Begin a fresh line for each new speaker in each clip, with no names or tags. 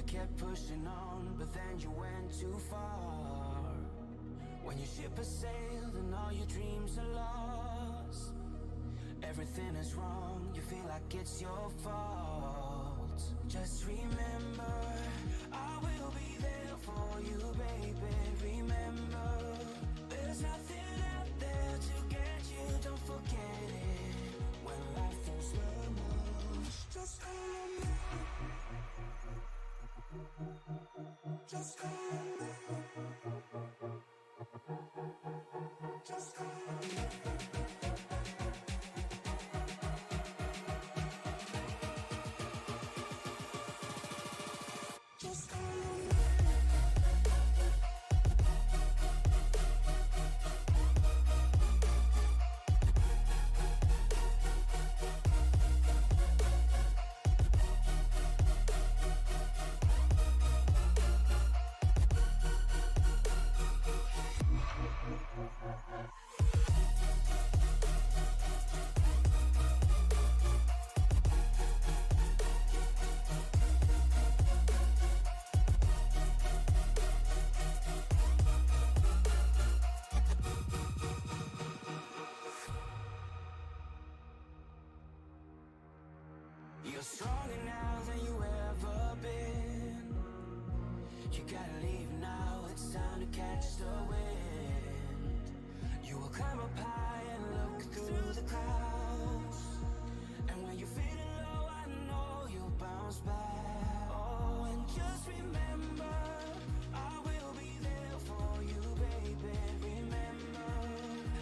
kept pushing on, but then you went too far. When your ship has sailed and all your dreams are lost, everything is wrong, you feel like it's your fault. Just remember, I will be there for you, baby. Remember, there's nothing out there to get you, don't forget it. When life throws lemons, just call me. Just call me. Just call me. Just call me. You're stronger now than you ever been. You gotta leave now, it's time to catch the wind. You will climb up high and look through the clouds, and when you're feeling low, I know you'll bounce back. Oh, and just remember, I will be there for you, baby. Remember,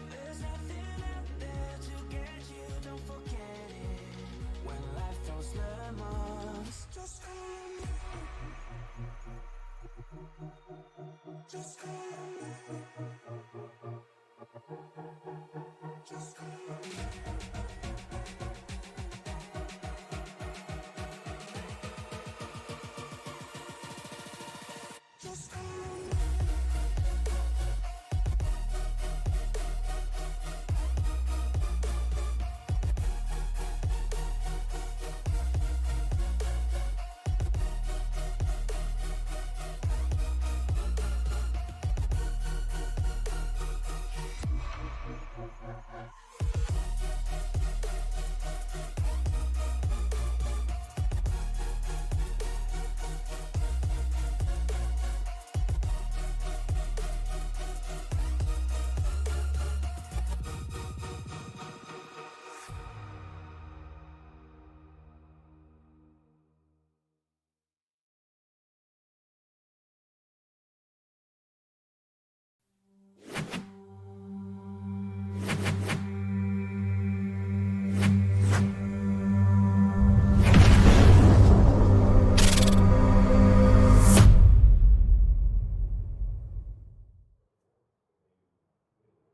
there's nothing out there to get you, don't forget it. When life throws lemons, just call me. Just call me. Just call me. Just call me.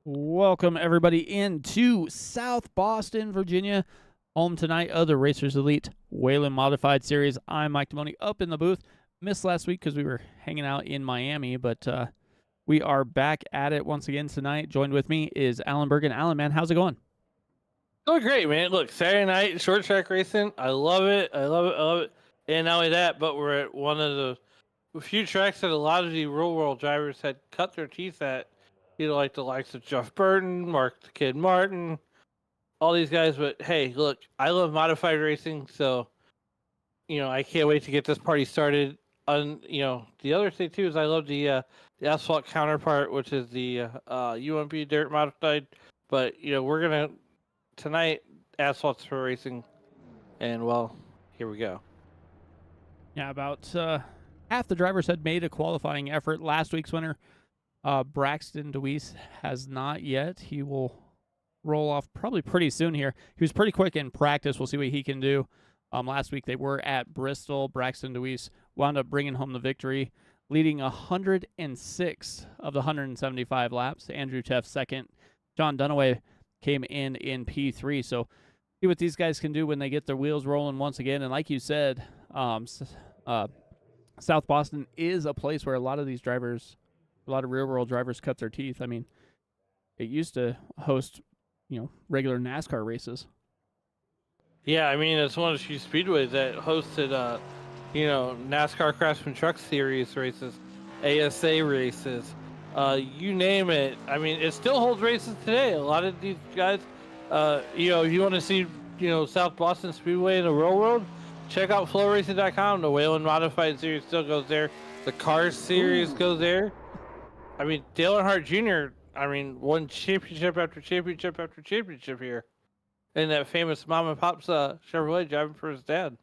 Welcome, everybody, into South Boston, Virginia, home tonight of the Racers Elite Whelen Modified Series. I'm Mike Timoni up in the booth. Missed last week because we were hanging out in Miami, but we are back at it once again tonight. Joined with me is Alan Bergen. Alan, man, how's it going?
Going great, man. Look, Saturday night, short track racing. I love it. I love it. I love it. And not only that, but we're at one of the few tracks that a lot of the real world drivers had cut their teeth at. You know, like the likes of Jeff Burton, Mark the Kid Martin, all these guys. But hey, look, I love modified racing, so I can't wait to get this party started. The other thing too is I love the asphalt counterpart, which is the UMP dirt modified. But we're gonna tonight asphalt's for racing, and well, here we go.
Yeah, about half the drivers had made a qualifying effort. Last week's winner, Braxton DeWeese, has not yet. He will roll off probably pretty soon here. He was pretty quick in practice. We'll see what he can do. Last week they were at Bristol. Braxton DeWeese wound up bringing home the victory, leading 106 of the 175 laps. Andrew Teff second. John Dunaway came in P3. So see what these guys can do when they get their wheels rolling once again. And like you said, South Boston is a place where a lot of these drivers, a lot of real-world drivers cut their teeth. I mean, it used to host, regular NASCAR races.
Yeah, I mean, it's one of the few speedways that hosted you know, NASCAR Craftsman Truck Series races, ASA races, you name it. I mean, it still holds races today. A lot of these guys, you know, if you want to see, you know, South Boston Speedway in the real world, check out flowracing.com. The Whelen Modified Series still goes there. The Cars Series goes there. I mean, Dale Earnhardt Jr., I mean, won championship after championship after championship here. In that famous mom and pop's Chevrolet driving for his dad.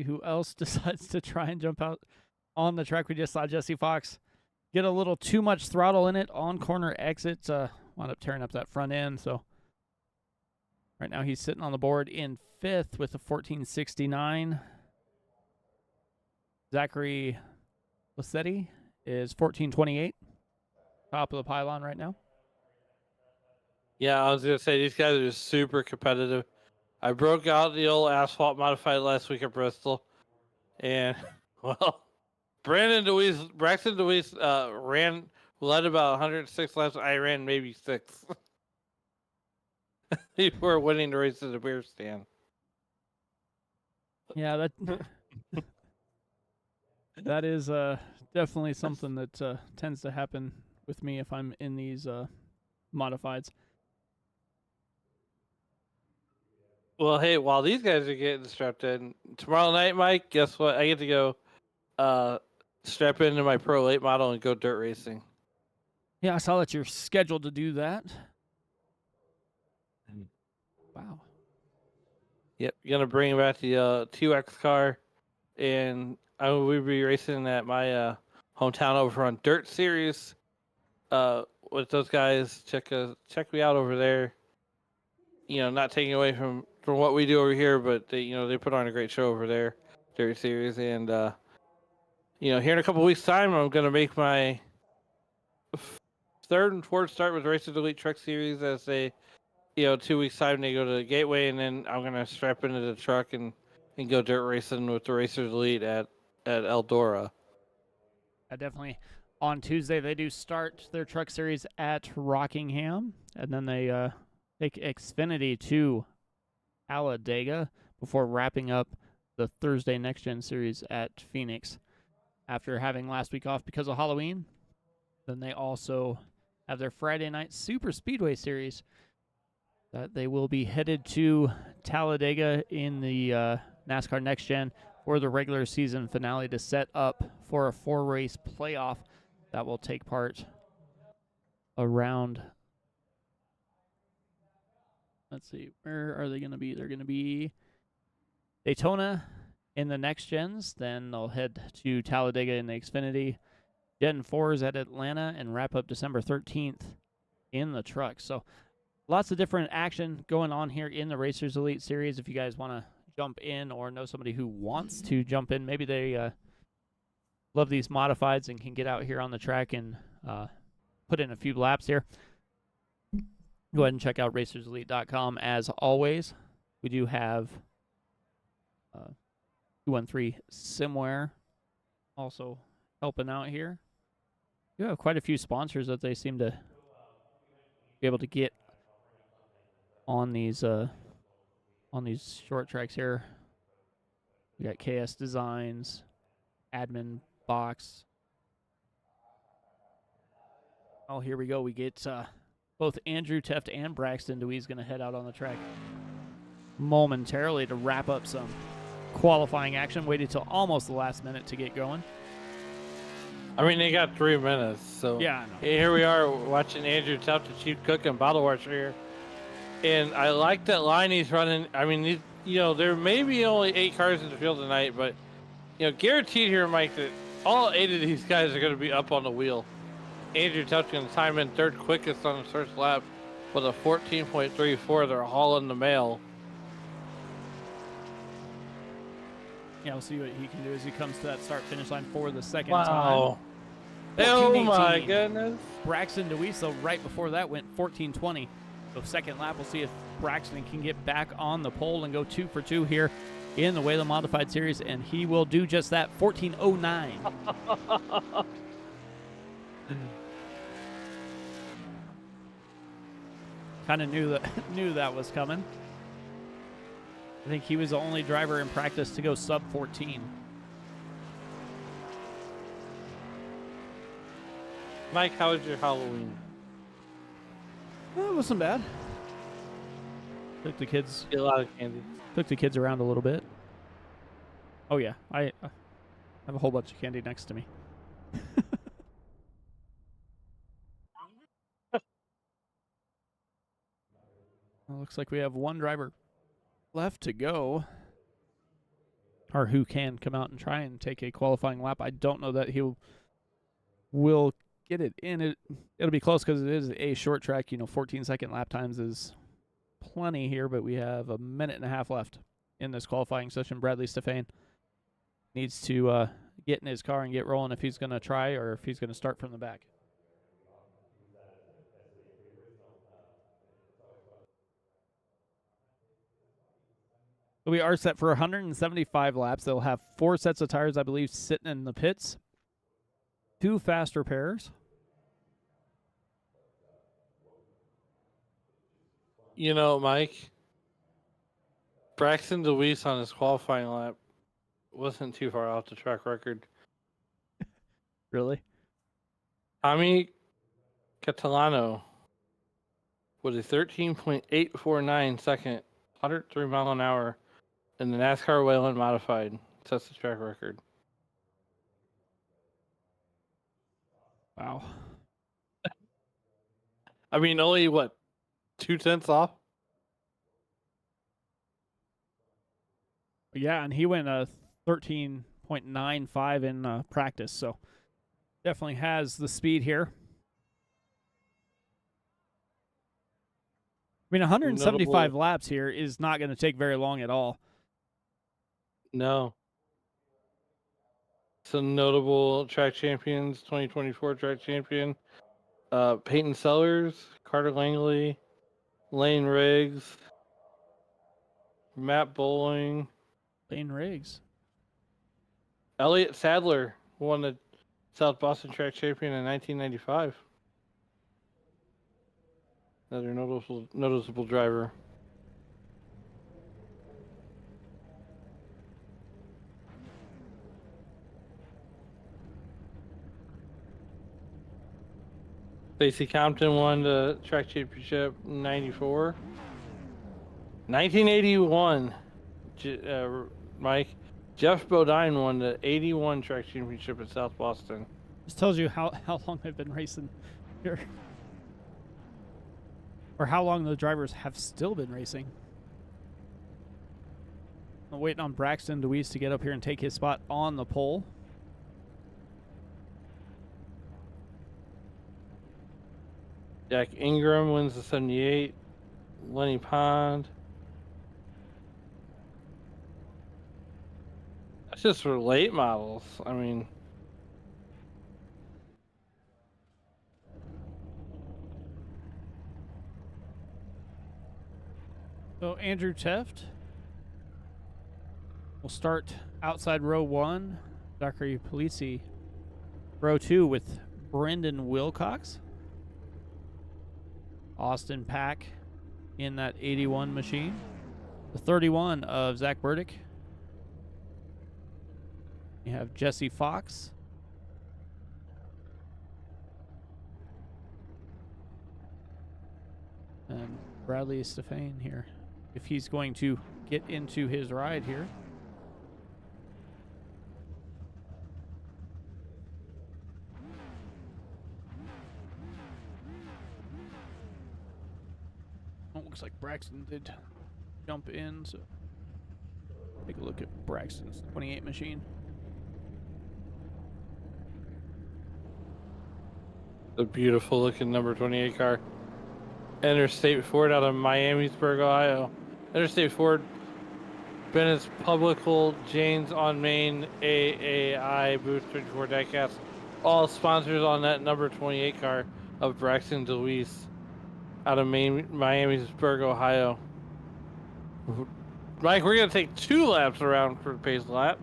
Who else decides to try and jump out on the track? We just saw Jesse Fox get a little too much throttle in it on corner exit. Wound up tearing up that front end. So right now he's sitting on the board in 5th with a 1469. Zachary Lassetti is 1428. Top of the pylon right now.
Yeah, I was going to say, these guys are super competitive. I broke out the old asphalt modified last week at Bristol. And, well, Braxton DeWeese led about 106 laps. I ran maybe 6. People were winning the race at the beer stand.
Yeah, that is definitely something that tends to happen with me if I'm in these modifieds.
Well, hey, while these guys are getting strapped in, tomorrow night, Mike, guess what? I get to go strap into my Pro late model and go dirt racing.
Yeah, I saw that you're scheduled to do that. Wow.
Yep, gonna bring back the 2X car, and I will be racing at my hometown over on Dirt Series with those guys. Check me out over there. You know, not taking away from what we do over here, but they put on a great show over there, Dirt Series, and you know, here in a couple weeks' time, I'm gonna make my 3rd and 4th start with Race of the Elite Truck Series as a 2 weeks time they go to the Gateway, and then I'm gonna strap into the truck and go dirt racing with the Racers Elite at Eldora.
Definitely. On Tuesday, they do start their truck series at Rockingham, and then they take Xfinity to Talladega before wrapping up the Thursday Next Gen series at Phoenix. After having last week off because of Halloween, then they also have their Friday night Super Speedway series that they will be headed to Talladega in the NASCAR Next Gen for the regular season finale to set up for a 4-race playoff that will take part around. Let's see, where are they going to be? They're going to be Daytona in the Next Gens. Then they'll head to Talladega in the Xfinity. Gen 4s at Atlanta and wrap up December 13th in the truck. So lots of different action going on here in the Racers Elite Series. If you guys want to jump in or know somebody who wants to jump in, maybe they love these modifieds and can get out here on the track and put in a few laps here, go ahead and check out racerselite.com. As always, we do have 213 Simware also helping out here. You have quite a few sponsors that they seem to be able to get on these short tracks here. We got KS Designs, Admin Box. Oh, here we go. We get both Andrew Teft and Braxton DeWeese going to head out on the track momentarily to wrap up some qualifying action. Waited till almost the last minute to get going.
I mean, they got 3 minutes, so
yeah. I know.
Here we are watching Andrew Teft, the chief cook and bottle washer here. And I like that line he's running. I mean, there may be only 8 cars in the field tonight, but, guaranteed here, Mike, that all 8 of these guys are going to be up on the wheel. Andrew Teft going to time in 3rd quickest on his first lap with a 14.34. They're hauling the mail.
Yeah, we'll see what he can do as he comes to that start-finish line for the second
Wow.
time.
Oh, my
14:18.
goodness.
Braxton DeWeese, though, right before that went 14:20. So second lap, we'll see if Braxton can get back on the pole and go 2 for 2 here in the Whelen Modified Series, and he will do just that, 14:09. kind of knew that was coming. I think he was the only driver in practice to go sub 14.
Mike, how was your Halloween?
Well, it wasn't bad. Took the kids.
Get a lot of candy.
Took the kids around a little bit. Oh yeah, I have a whole bunch of candy next to me. Well, looks like we have one driver left to go, or who can come out and try and take a qualifying lap. I don't know that he will get it in. It'll be close because it is a short track. 14-second lap times is plenty here, but we have a minute and a half left in this qualifying session. Bradley Stefan needs to get in his car and get rolling if he's going to try or if he's going to start from the back. We are set for 175 laps. They'll have 4 sets of tires, I believe, sitting in the pits. 2 fast repairs.
Mike, Braxton DeWeese on his qualifying lap wasn't too far off the track record.
Really?
Tommy Catalano with a 13.849 second, 103 mile an hour in the NASCAR Whelen modified. Sets the track record.
Wow.
I mean, only what, 0.2 off?
Yeah, and he went 13.95 in practice, so definitely has the speed here. I mean, 175 laps here is not going to take very long at all.
No. Some notable track champions, 2024 track champion, Peyton Sellers, Carter Langley, Lane Riggs, Matt Bowling.
Lane Riggs.
Elliott Sadler won the South Boston track champion in 1995. Another noticeable driver. Stacey Compton won the track championship in 94. 1981, Mike, Jeff Bodine won the 81 track championship at South Boston.
This tells you how long they've been racing here. Or how long the drivers have still been racing. I'm waiting on Braxton DeWeese to get up here and take his spot on the pole.
Jack Ingram wins the 78. Lenny Pond. That's just for late models. I mean,
so Andrew Teft will start outside row 1. Zachary Polisi row 2 with Brendan Wilcox. Austin Pack in that 81 machine. The 31 of Zach Burdick. You have Jesse Fox. And Bradley Stefan here. If he's going to get into his ride here. Oh, looks like Braxton did jump in, so take a look at Braxton's 28 machine.
the beautiful looking number 28 car. Interstate Ford out of Miamisburg, Ohio. Interstate Ford, Bennett's Publical, Jane's on Main, AAI, Booth 54 Diecast. All sponsors on that number 28 car of Braxton DeWeese out of Miamisburg, Ohio. Mike, we're going to take 2 laps around for the pace lap.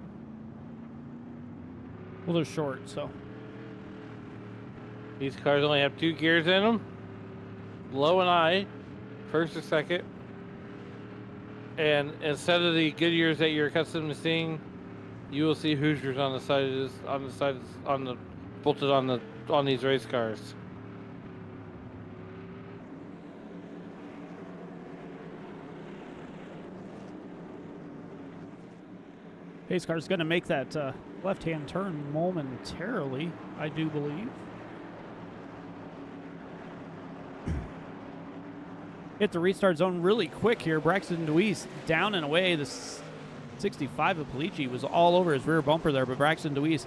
Well, they're short, so.
These cars only have 2 gears in them. Low and high. first or second. And instead of the Goodyears that you're accustomed to seeing, you will see Hoosiers on the side of this, bolted on these race cars.
Pace car's going to make that left-hand turn momentarily, I do believe. Hit the restart zone really quick here. Braxton Deweese down and away. The 65 of Polici was all over his rear bumper there, but Braxton Deweese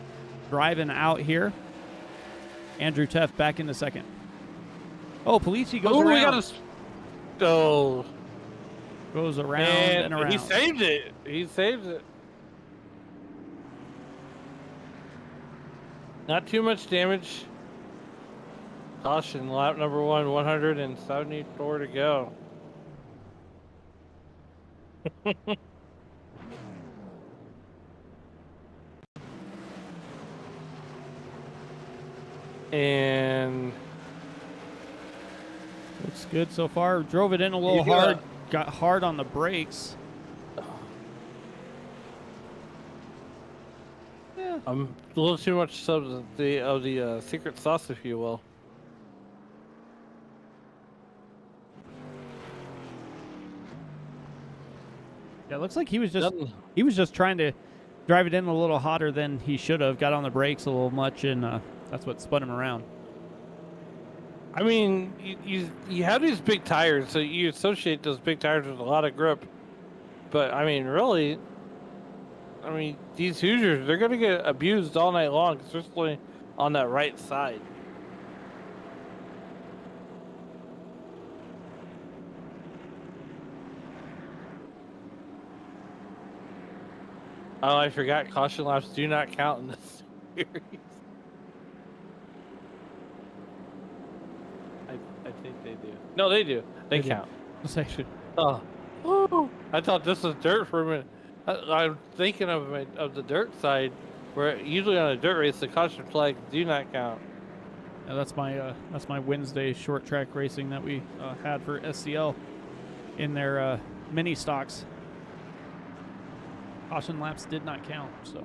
driving out here. Andrew Teff back into second. Oh, Polici goes around. Goes around and around.
He saved it. He saved it. Not too much damage. Caution, lap number 1, 174 to go. And
looks good so far. Drove it in a little hard. Got hard on the brakes. Yeah.
A little too much of the secret sauce, if you will.
Yeah, it looks like he was just trying to drive it in a little hotter than he should have. Got on the brakes a little much, and that's what spun him around.
I mean, you have these big tires, so you associate those big tires with a lot of grip. But I mean, really, these Hoosiers, they're gonna get abused all night long, especially on that right side. Oh, I forgot. Caution laps do not count in this series. I think they do. No, they do. They count.
Section.
Oh, woo. I thought this was dirt for a minute. I'm thinking of the dirt side, where usually on a dirt race the caution flags do not count.
Yeah, that's my Wednesday short track racing that we had for SCL in their mini stocks. Caution laps did not count, so.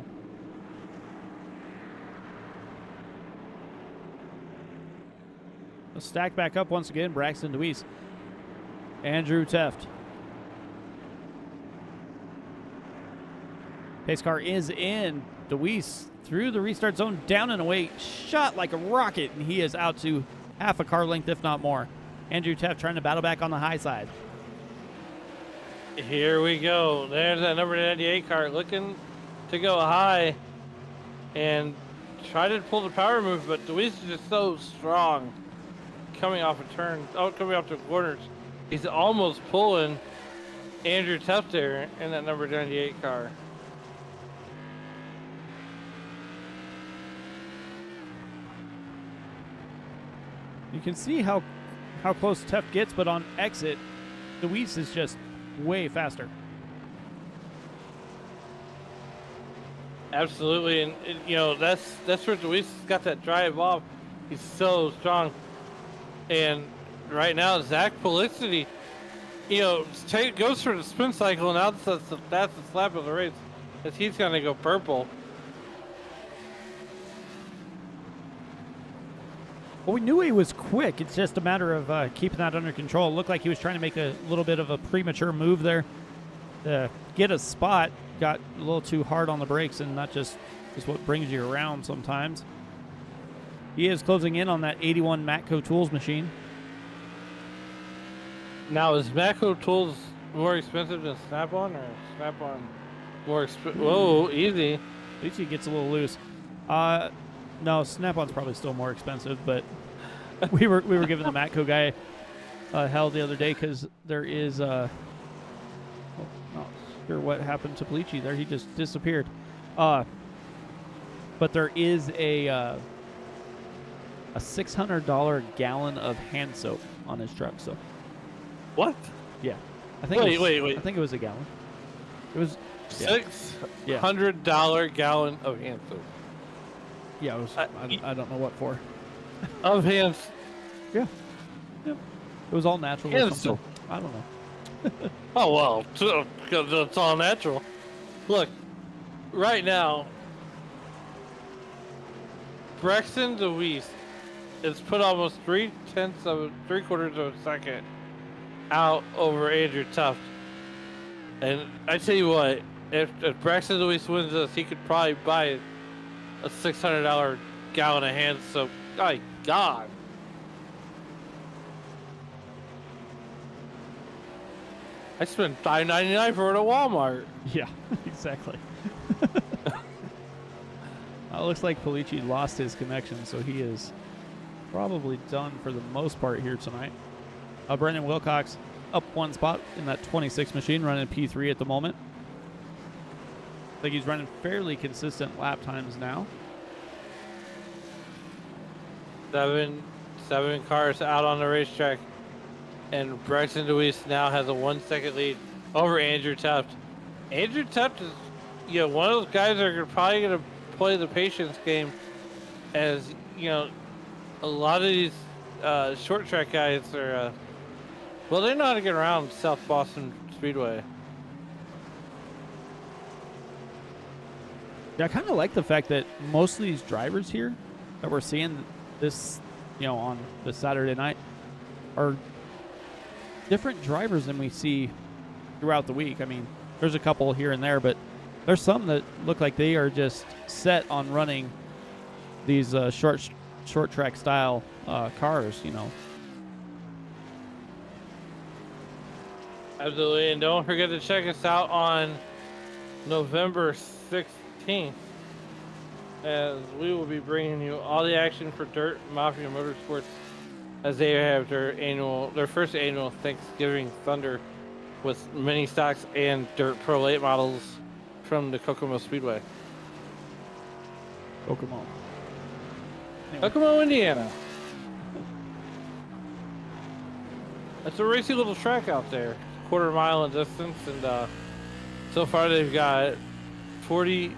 Let's stack back up once again. Braxton Deweese. Andrew Teft. Pace car is in. Deweese through the restart zone, down and away, shot like a rocket, and he is out to half a car length, if not more. Andrew Teft trying to battle back on the high side.
Here we go. There's that number 98 car looking to go high and try to pull the power move, but Deweese is just so strong coming off a turn. Oh, coming off the corners. He's almost pulling Andrew Teft there in that number 98 car.
You can see how close Teft gets, but on exit, Deweese is just way faster.
Absolutely, and you know that's where Deweese got that drive off. He's so strong, and right now Zach Policity, you know, goes for the spin cycle, and now that's the slap of the race, as he's gonna go purple.
Well, we knew he was quick. It's just a matter of keeping that under control. It looked like he was trying to make a little bit of a premature move there to get a spot. Got a little too hard on the brakes, and that just is what brings you around sometimes. He is closing in on that 81 Matco Tools machine.
Now, is Matco Tools more expensive than Snap-on, or Snap-on more expensive? Whoa, easy.
At least he gets a little loose. No, Snap-on's probably still more expensive, but we were giving the Matco guy hell the other day because there is not sure what happened to Polici there. He just disappeared. But there is a $600 gallon of hand soap on his truck. So
What?
yeah, I think
Wait.
I think it was a gallon. It was
$600 gallon of hand soap.
Yeah, it was. I don't know what for.
Of hands.
Yeah. Yep. It was all natural.
Hand soap.
I don't know.
Oh, well, because it's all natural. Look, right now, Braxton DeWeese has put almost 3/4 of a second out over Andrew Tuft. And I tell you what, if Braxton DeWeese wins this, he could probably buy a $600 gallon of hand soap. My God. I spent $5.99 for it at Walmart.
Yeah, exactly. It looks like Polici lost his connection, so he is probably done for the most part here tonight. Brendan Wilcox up one spot in that 26 machine, running P3 at the moment. I think he's running fairly consistent lap times now.
Seven cars out on the racetrack, and Braxton DeWeese now has a 1 second lead over Andrew Tuft. Andrew Tuft is, one of those guys that are probably going to play the patience game, as a lot of these short track guys are. Well, they know how to get around South Boston Speedway.
Yeah, I kind of like the fact that most of these drivers here that we're seeing this, on this Saturday night are different drivers than we see throughout the week. I mean, there's a couple here and there, but there's some that look like they are just set on running these short track style cars,
Absolutely, and don't forget to check us out on November 16th, as we will be bringing you all the action for Dirt Mafia Motorsports, as they have their first annual Thanksgiving Thunder with mini stocks and Dirt Pro late models from the Kokomo Speedway.
Kokomo. Anyway.
Kokomo, Indiana. It's a racy little track out there, 1/4 mile in distance, and so far they've got 40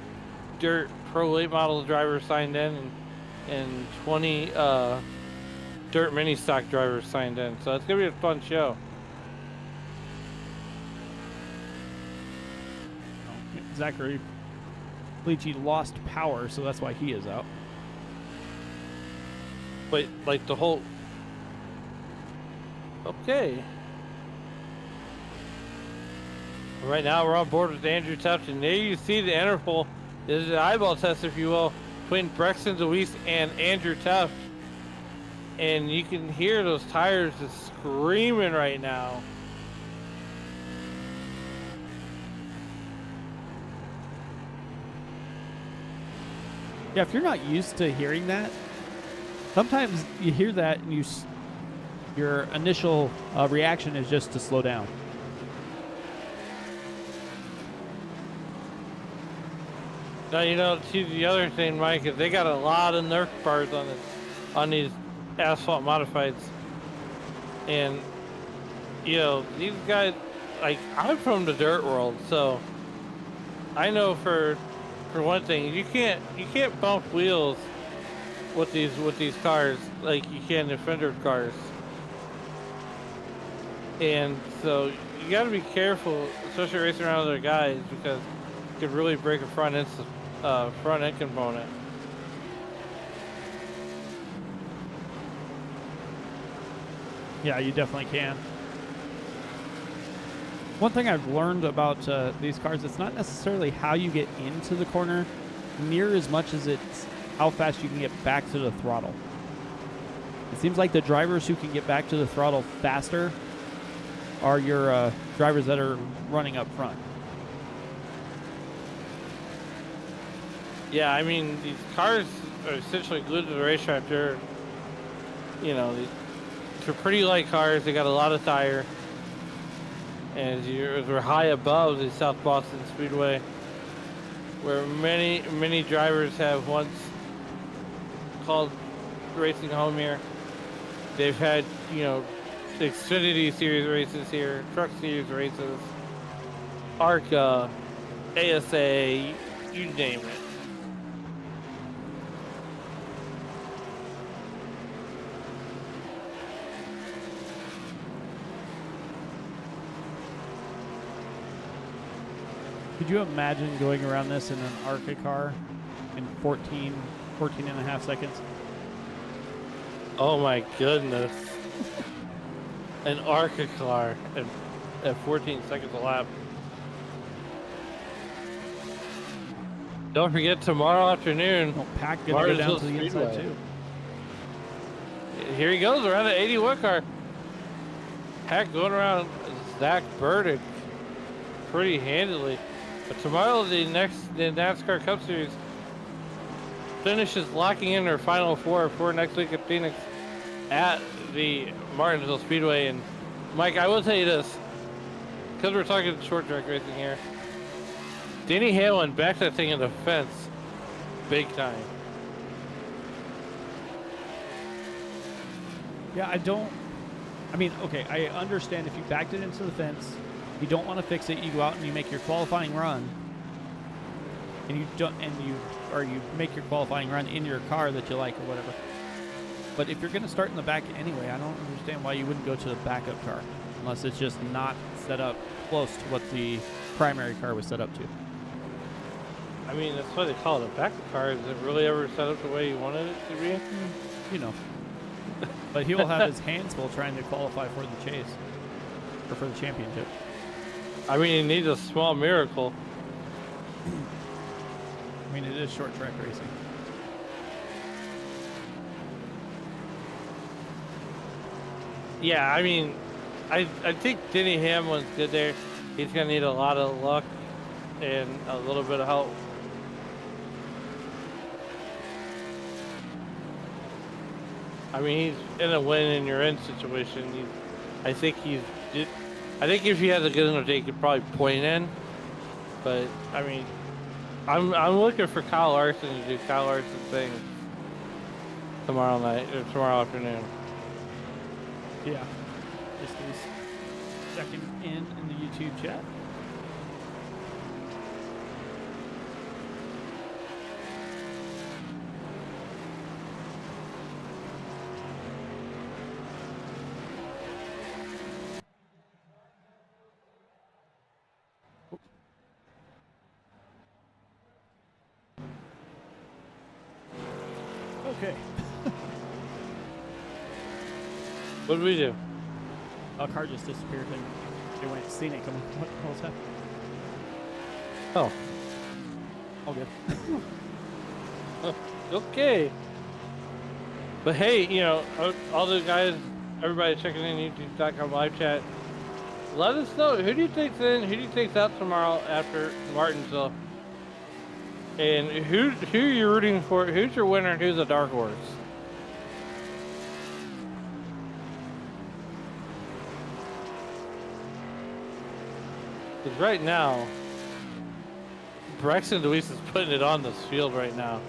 Dirt Pro late model drivers signed in, and 20 Dirt mini stock drivers signed in. So it's gonna be a fun show.
Zachary Leachy lost power, so that's why he is out.
But like the whole. Okay. Right now we're on board with Andrew Tuft, and there you see the interval. This is an eyeball test, if you will, between Braxton DeWeese and Andrew Tuft. And you can hear those tires just screaming right now.
Yeah, if you're not used to hearing that, sometimes you hear that and your initial reaction is just to slow down.
Now, see, the other thing, Mike, is they got a lot of Nerf bars on these asphalt modifieds. And, these guys, like, I'm from the dirt world, so I know for one thing, you can't bump wheels with these cars like you can in fender cars. And so you got to be careful, especially racing around other guys, because it could really break a front end component.
Yeah, you definitely can. One thing I've learned about these cars, it's not necessarily how you get into the corner near as much as it's how fast you can get back to the throttle. It seems like the drivers who can get back to the throttle faster are your drivers that are running up front.
Yeah, I mean, these cars are essentially glued to the racetrack. They're pretty light cars. They got a lot of tire. And we're high above the South Boston Speedway, where many drivers have once called racing home here. They've had, Xfinity Series races here, Truck Series races, ARCA, ASA, you name it.
Could you imagine going around this in an ARCA car in 14 and a half seconds?
Oh my goodness. An ARCA car at 14 seconds a lap. Don't forget tomorrow afternoon.
No, Pack gonna go down to the inside
Speedway.
too.
Here he goes around the 81 car. Pack going around Zach Burdick pretty handily. But tomorrow the NASCAR Cup Series finishes locking in their final four for next week at Phoenix at the Martinsville Speedway. And Mike, I will tell you this, because we're talking short track racing here, Denny Hamlin backed that thing in the fence big time.
Yeah, okay, I understand if you backed it into the fence, you don't want to fix it, you go out and you make your qualifying run, and you make your qualifying run in your car that you like or whatever. But if you're going to start in the back anyway, I don't understand why you wouldn't go to the backup car, unless it's just not set up close to what the primary car was set up to.
I mean, that's why they call it a backup car. Is it really ever set up the way you wanted it to be?
You know. But he will have his hands full trying to qualify for the chase, or for the championship.
I mean, he needs a small miracle.
I mean, it is short track racing.
Yeah, I mean, I think Denny Hamlin's good there. He's going to need a lot of luck and a little bit of help. I mean, he's in a win and you're in situation. I think if he has a good enough day, he could probably point in. But I mean, I'm looking for Kyle Larson to do Kyle Larson things tomorrow night or tomorrow afternoon.
Yeah. Just his second in the YouTube chat. Okay.
What did we do?
A car just disappeared and they went scenic. I'm like, what the hell's happening?
Oh,
All good.
okay. But hey, you know, all the guys, everybody checking in YouTube.com live chat, let us know, who do you think's in, who do you think's out tomorrow after Martinsville? And who you're rooting for, who's your winner and who's a dark horse? Because right now, Braxton Deweese is putting it on this field right now.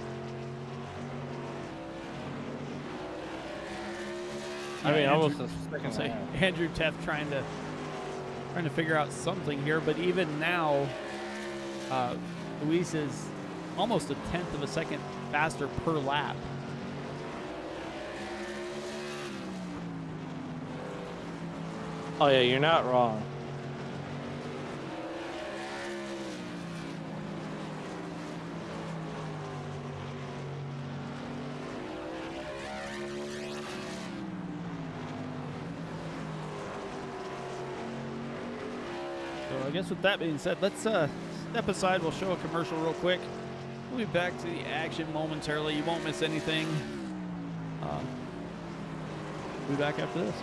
I mean, almost a second
Say,
half.
Andrew Teff trying to figure out something here, but even now, Luis is almost a tenth of a second faster per lap.
Oh yeah, you're not wrong.
So I guess with that being said, let's step aside. We'll show a commercial real quick. We'll be back to the action momentarily. You won't miss anything. We'll be back after this.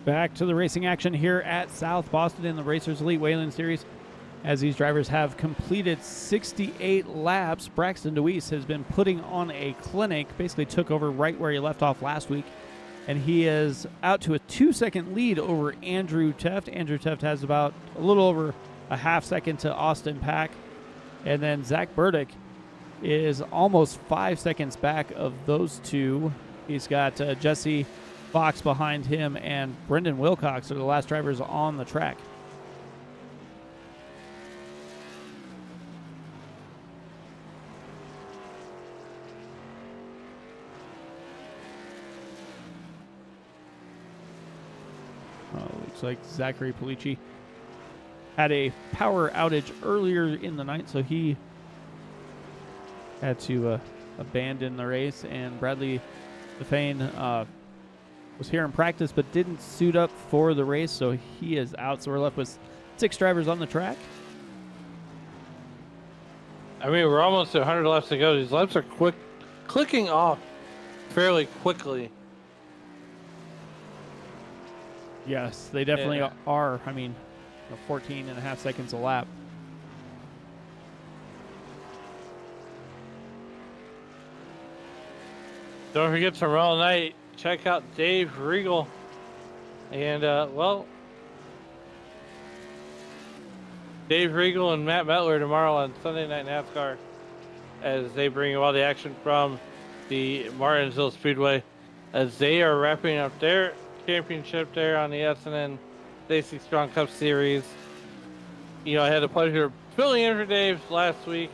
Back to the racing action here at South Boston in the Racers Elite Whelen Series. As these drivers have completed 68 laps, Braxton DeWeese has been putting on a clinic, basically took over right where he left off last week, and he is out to a 2-second lead over Andrew Teft. Andrew Teft has about a little over a half second to Austin Pack, and then Zach Burdick is almost 5 seconds back of those two. He's got Jesse Fox behind him, and Brendan Wilcox are the last drivers on the track. Looks like Zachary Polici had a power outage earlier in the night, so he had to abandon the race, and Bradley Defane was here in practice but didn't suit up for the race, so he is out. So we're left with 6 drivers on the track.
I mean, we're almost at 100 laps to go. These laps are clicking off fairly quickly.
Yes, they definitely are. I mean, 14 and a half seconds a lap.
Don't forget tomorrow night, check out Dave Regal. And, Dave Regal and Matt Metler tomorrow on Sunday Night NASCAR as they bring you all the action from the Martinsville Speedway as they are wrapping up their championship there on the SNN Stacey Strong Cup Series. You know, I had the pleasure of filling in for Dave last week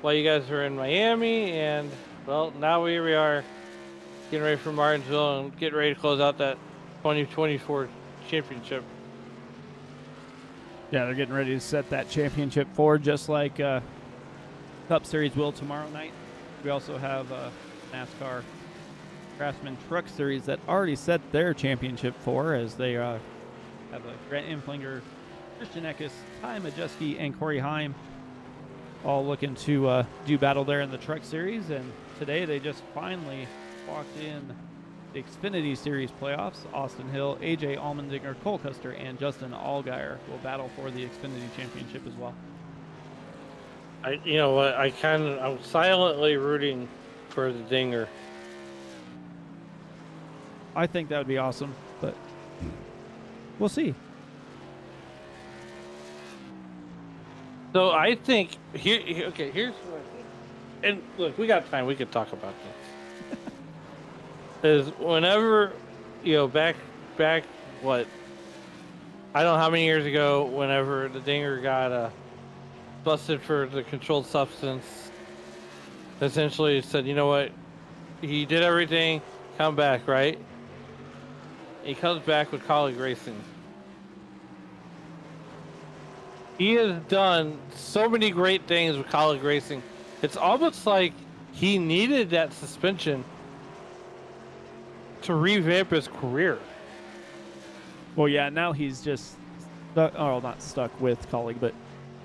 while you guys were in Miami, and well, now here we are getting ready for Martinsville and getting ready to close out that 2024 championship.
Yeah, they're getting ready to set that championship forward, just like Cup Series will tomorrow night. We also have NASCAR Craftsman Truck Series that already set their championship for, as they have Grant Inflinger, Christian Eckes, Ty Majeski, and Corey Heim all looking to do battle there in the Truck Series. And today they just finally walked in the Xfinity Series playoffs. Austin Hill, AJ Allmendinger, Cole Custer, and Justin Allgaier will battle for the Xfinity Championship as well.
You know what? I'm silently rooting for the Dinger.
I think that would be awesome, but we'll see.
So I think here's what I think. And look, we got time. We could talk about this. Is whenever, back what? I don't know how many years ago. Whenever the Dinger got busted for the controlled substance, essentially said, you know what? He did everything. Come back, right? He comes back with Colleague Racing. He has done so many great things with Colleague Racing. It's almost like he needed that suspension to revamp his career.
Well, yeah, now he's just stuck, or not stuck with Colleague, but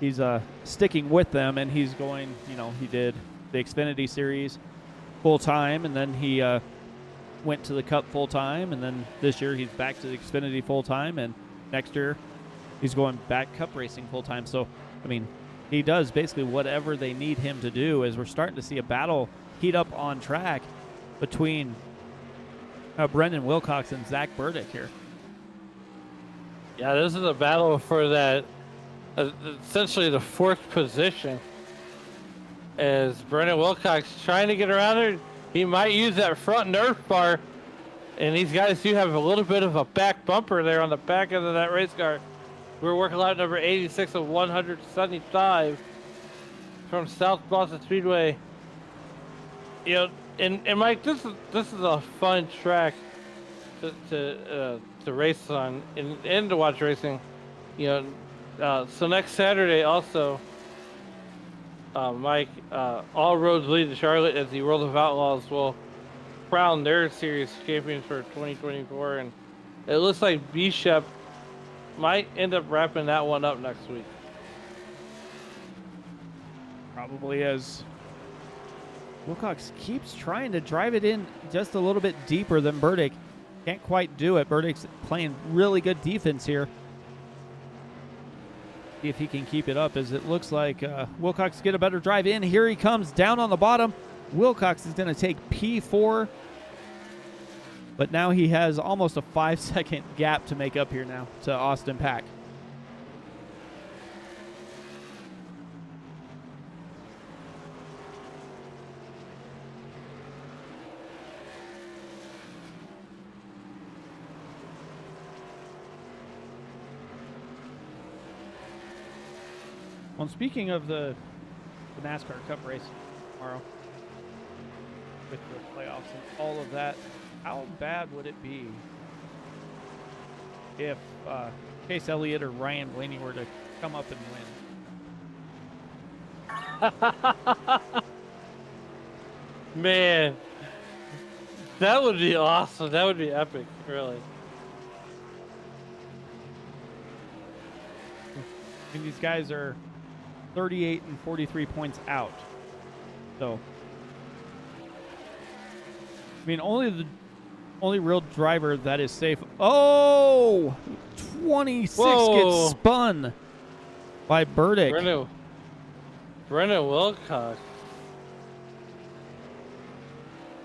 he's sticking with them, and he's going, he did the Xfinity Series full time, and then he went to the Cup full time, and then this year he's back to the Xfinity full time, and next year he's going back Cup racing full time. So, I mean, he does basically whatever they need him to do, as we're starting to see a battle heat up on track between Brendan Wilcox and Zach Burdick here.
Yeah, this is a battle for that, essentially the 4th position. As Brendan Wilcox trying to get around there, he might use that front Nerf bar, and these guys do have a little bit of a back bumper there on the back end of that race car. We're working lap number 86 of 175 from South Boston Speedway. And Mike, this is a fun track to race on and to watch racing. So next Saturday also, Mike, all roads lead to Charlotte as the World of Outlaws will crown their series champions for 2024, and it looks like B-Shep might end up wrapping that one up next week.
Probably, as Wilcox keeps trying to drive it in just a little bit deeper than Burdick. can't quite do it. Burdick's playing really good defense here. See if he can keep it up, as it looks like Wilcox get a better drive in. Here he comes down on the bottom. Wilcox is going to take P4, but now he has almost a 5-second gap to make up here now to Austin Pack. Well, speaking of the NASCAR Cup race tomorrow, with the playoffs and all of that, how bad would it be if Chase Elliott or Ryan Blaney were to come up and win?
Man, that would be awesome. That would be epic, really.
I mean, these guys are 38 and 43 points out. So, I mean, only the real driver that is safe. Oh, 26
Whoa.
gets spun by Burdick.
Brennan Wilcox.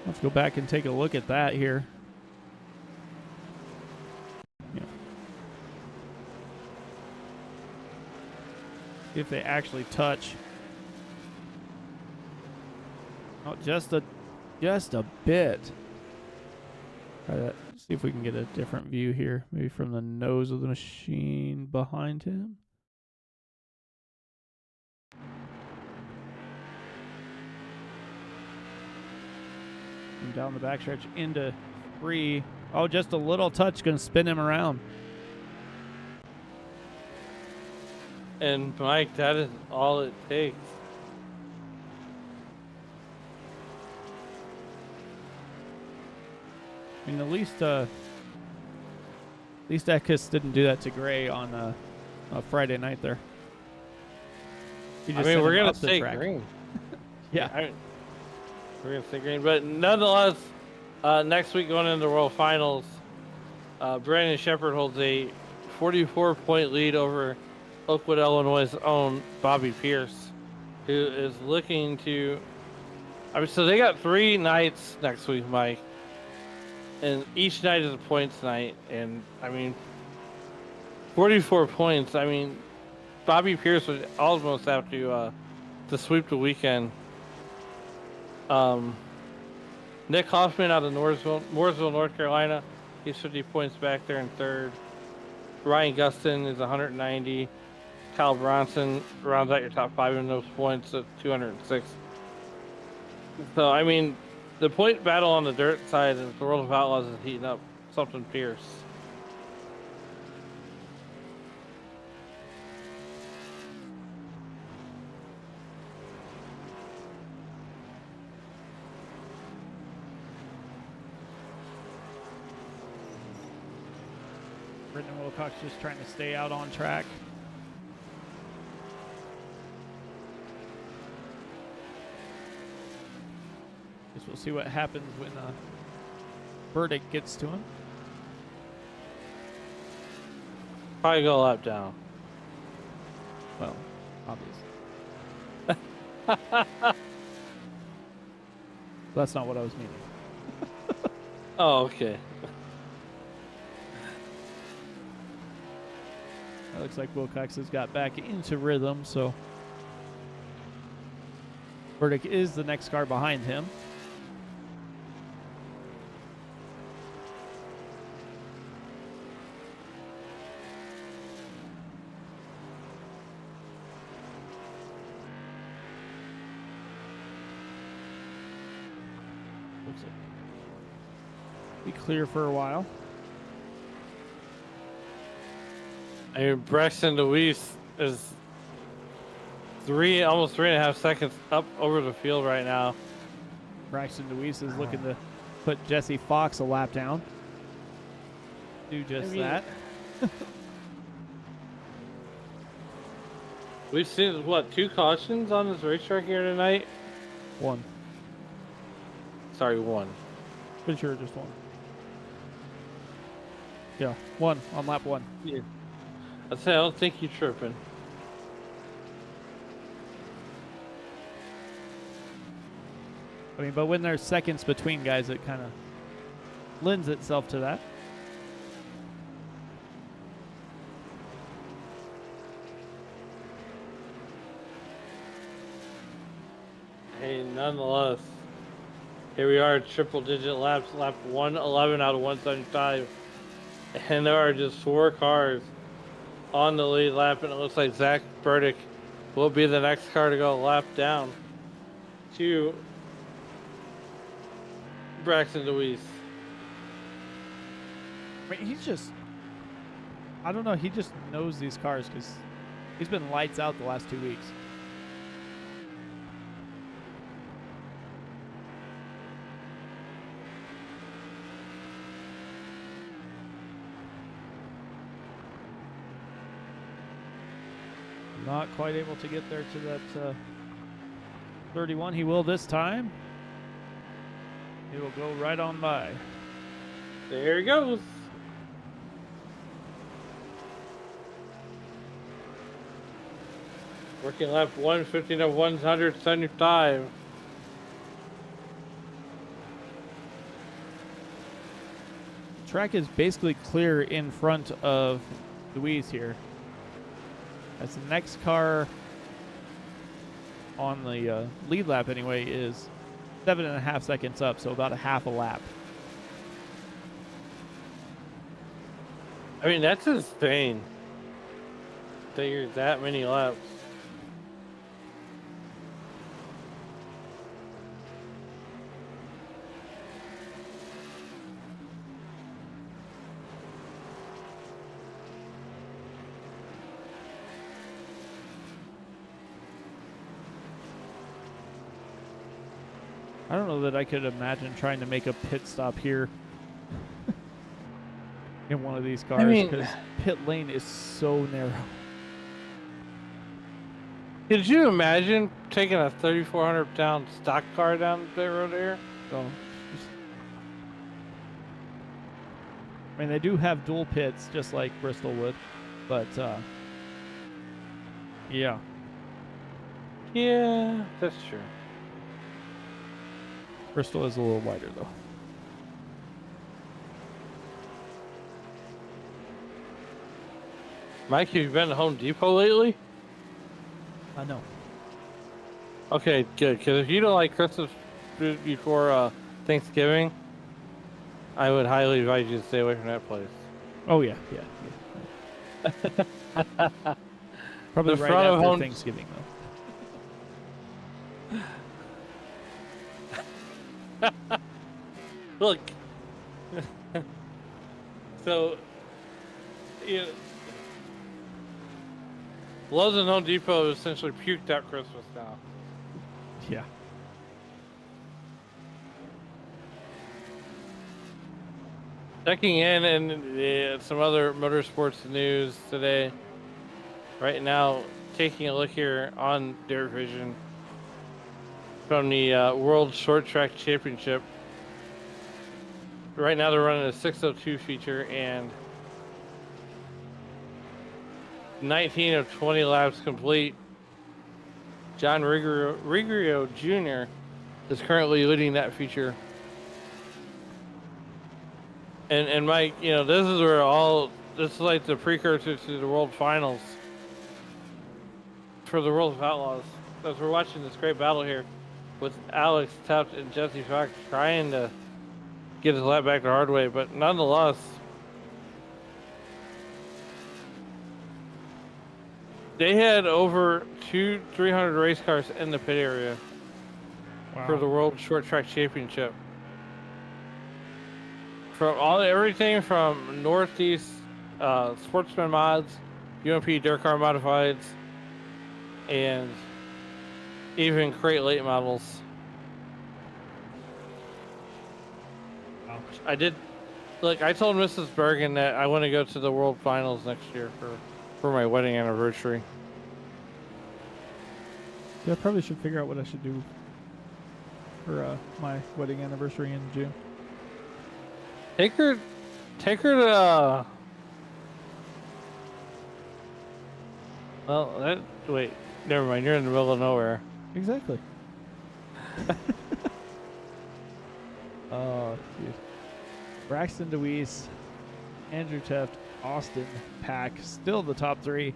Let's go back and take a look at that here. Yeah. See if they actually touch. Oh, just a bit. Try that. See if we can get a different view here. Maybe from the nose of the machine behind him. And down the backstretch into 3. Oh, just a little touch going to spin him around.
And Mike, that is all it takes.
I mean, at least Eckes didn't do that to Gray on a Friday night there. He
I
just
mean,
sent
we're
him
gonna
up the
stay
track.
green.
Yeah.
We're gonna stay green, but nonetheless, next week going into the World Finals, Brandon Shepard holds a 44-point lead over Oakwood, Illinois' own Bobby Pierce, who is looking to. I mean, so they got 3 nights next week, Mike, and each night is a points night. And I mean, 44 points. I mean, Bobby Pierce would almost have to sweep the weekend. Nick Hoffman out of Mooresville, North Carolina, he's 50 points back there in 3rd. Ryan Gustin is 190. Kyle Bronson rounds out your top 5 in those points at 206. So, I mean, the point battle on the dirt side of the World of Outlaws is heating up something fierce.
Brendan Wilcox just trying to stay out on track. Guess we'll see what happens when Burdick gets to him.
Probably go a lap down.
Well, obviously. That's not what I was meaning.
Oh, okay.
It looks like Wilcox has got back into rhythm, so Burdick is the next car behind him. Looks like be clear for a while.
I mean, Braxton DeWeese is almost 3.5 seconds up over the field right now.
Braxton DeWeese is looking to put Jesse Fox a lap down. Do just that.
We've seen, what, 2 cautions on this racetrack here tonight?
1.
Sorry, 1.
Pretty sure just 1. Yeah, one on lap 1.
Yeah. I say I don't think you're tripping.
I mean, but when there's seconds between guys, it kind of lends itself to that.
Hey, nonetheless, here we are, triple-digit laps, lap 111 out of 175, and there are just 4 cars on the lead lap, and it looks like Zach Burdick will be the next car to go a lap down to Braxton Deweese.
I mean, he's just, I don't know, he just knows these cars because he's been lights out the last 2 weeks. Not quite able to get there to that 31. He will this time. He will go right on by.
There he goes. Working lap 115 of 175.
Track is basically clear in front of Louise here. As the next car on the lead lap anyway is 7.5 seconds up, so about a half a lap.
I mean, that's insane. That you're that many laps.
I don't know that I could imagine trying to make a pit stop here in one of these cars because pit lane is so narrow.
Could you imagine taking a 3,400 pound stock car down the pit road here?
So, I mean, they do have dual pits just like Bristol would, but yeah.
Yeah, that's true.
Bristol is a little wider though.
Mike, have you been to Home Depot lately?
I know.
Okay, good. Because if you don't like Christmas food before Thanksgiving, I would highly advise you to stay away from that place.
Oh yeah. Probably
The
right
front of
after
Home-
Thanksgiving though.
Look. So, Lowe's and Home Depot essentially puked out Christmas now.
Yeah.
Checking in and some other motorsports news today. Right now, taking a look here on Dirt Vision from the World Short Track Championship. Right now, they're running a 602 feature and 19 of 20 laps complete. John Rigrio Jr. is currently leading that feature. And Mike, this is where this is like the precursor to the World Finals for the World of Outlaws. As we're watching this great battle here with Alex Taft and Jesse Fox trying to get his lap back the hard way, but nonetheless, they had over 300 race cars in the pit area for the World Short Track Championship. From everything from Northeast Sportsman Mods, UMP Dirt Car Modifieds, and even Crate Late models.
Wow.
I told Mrs. Bergen that I want to go to the World Finals next year for my wedding anniversary.
Yeah, I probably should figure out what I should do for my wedding anniversary in June.
Take her Take her to. Well, wait. Never mind. You're in the middle of nowhere.
Exactly. Oh, dude. Braxton DeWeese, Andrew Teft, Austin Pack, still the top three.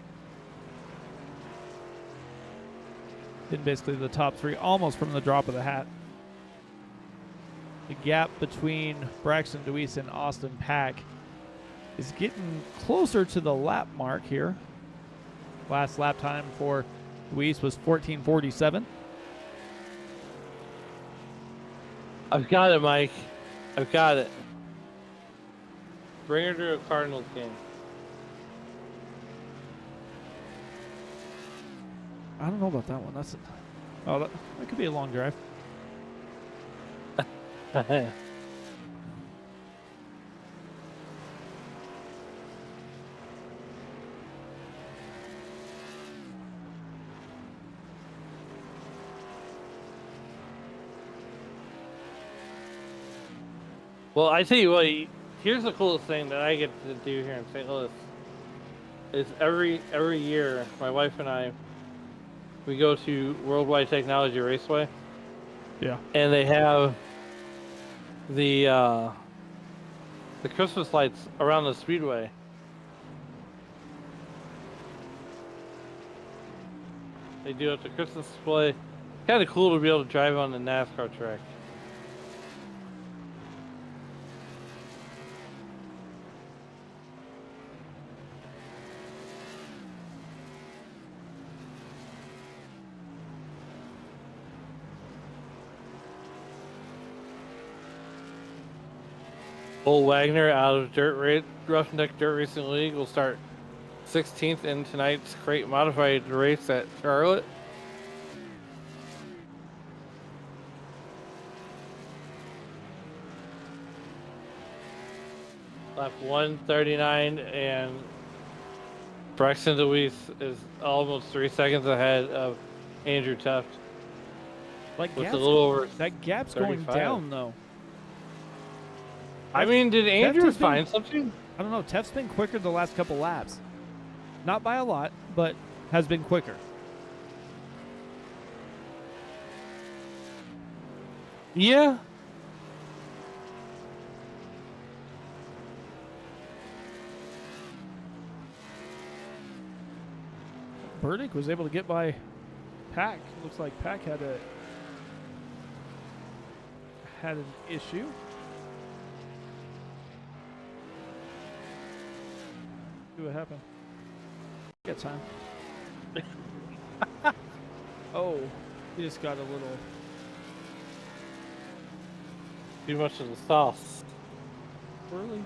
In basically the top three, almost from the drop of the hat. The gap between Braxton DeWeese and Austin Pack is getting closer to the lap mark here. Last lap time for DeWeese was 14:47.
I've got it, Mike. I've got it. Bring her to a Cardinals game.
I don't know about that one. That could be a long drive.
Well, I tell you what. Here's the coolest thing that I get to do here in St. Louis. Is every year, my wife and I, we go to Worldwide Technology Raceway.
Yeah.
And they have the Christmas lights around the speedway. They do it the Christmas display. Kind of cool to be able to drive on the NASCAR track. Bull Wagner out of Roughneck Dirt Racing League will start 16th in tonight's crate modified race at Charlotte. Lap 139, and Braxton DeWeese is almost 3 seconds ahead of Andrew Teft.
Like
with a little over
that gap's
35.
going down though.
I mean, did Andrew find something?
I don't know. Teft's been quicker the last couple laps. Not by a lot, but has been quicker.
Yeah.
Burdick was able to get by Pack. Looks like Pack had an issue. See what happened. Got time. Oh, he just got a little
Too much of the sauce.
early.